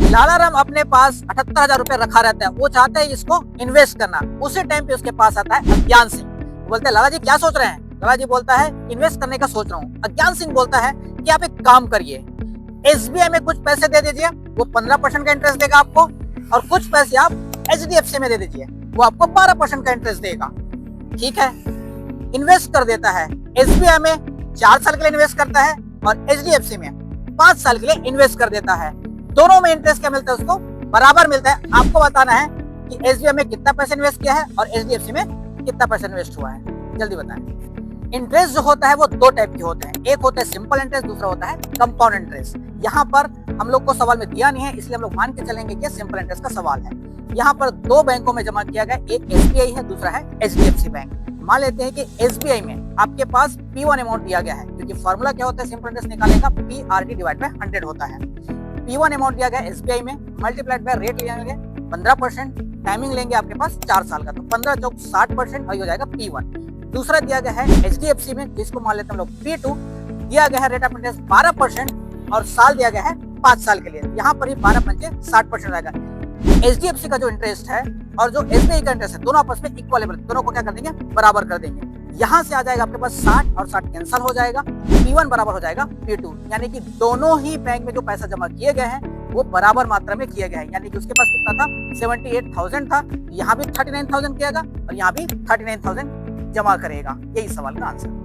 लालाराम अपने पास 78,000 रुपए रखा रहता है, वो चाहता है इसको इन्वेस्ट करना। उसी टाइम पे उसके पास आता है अज्ञान सिंह, बोलते हैं लाला जी क्या सोच रहे हैं। लाला जी बोलता है इन्वेस्ट करने का सोच रहा हूँ। अज्ञान सिंह बोलता है कि आप एक काम करिए, एसबीआई में कुछ पैसे दे दीजिए, वो 15% का इंटरेस्ट देगा आपको, और कुछ पैसे आप एचडीएफसी में दे दीजिए, वो आपको 12% का इंटरेस्ट देगा। ठीक है, इन्वेस्ट कर देता है। एसबीआई में 4 साल के लिए इन्वेस्ट करता है और एचडीएफसी में 5 साल के लिए इन्वेस्ट कर देता है। दोनों में इंटरेस्ट क्या मिलता है, उसको बराबर मिलता है। आपको बताना है कि एसबीआई में कितना पैसा इन्वेस्ट किया है और एचडीएफसी में कितना पैसा इन्वेस्ट हुआ है, जल्दी बताएं। इंटरेस्ट जो होता है वो दो टाइप के होते हैं, एक होता है सिंपल इंटरेस्ट, दूसरा होता है कंपाउंड इंटरेस्ट। यहाँ पर हम लोग को सवाल में दिया नहीं है, इसलिए हम लोग मान के चलेंगे कि सिंपल इंटरेस्ट का सवाल है। यहाँ पर दो बैंकों में जमा किया गया, एक एसबीआई है, दूसरा है एचडीएफसी बैंक। मान लेते हैं कि एसबीआई में आपके पास P1 अमाउंट दिया गया है, क्योंकि फॉर्मूला क्या होता है सिंपल इंटरेस्ट निकालने का, PRT डिवाइड बाय 100 होता है। P1 अमाउंट दिया गया एसबीआई में, मल्टीप्लाइड बाय रेट लेंगे 15%, टाइमिंग लेंगे आपके पास 4 साल का, तो 15 चौक 60% और हो जाएगा P1। दूसरा दिया गया है एचडीएफसी में, जिसको मान लेते हैं हम लोग P2, दिया गया है रेट ऑफ इंटरेस्ट 12% और साल दिया गया है 5 साल के लिए। यहाँ पर ही 12 पंचे 60% आएगा। एचडीएफसी का जो इंटरेस्ट है और जो एसबीआई का इंटरेस्ट है, दोनों आपस में इक्वल है, दोनों को क्या कर देंगे, बराबर कर देंगे। यहाँ से आ जाएगा आपके पास 60 और 60 कैंसिल हो जाएगा, P1 बराबर हो जाएगा P2, यानी कि दोनों ही बैंक में जो पैसा जमा किए गए हैं वो बराबर मात्रा में किया गया है। यानी कि उसके पास कितना था, 78,000 था, यहाँ भी 39,000 किया और यहाँ भी 39,000 जमा करेगा। यही सवाल का आंसर।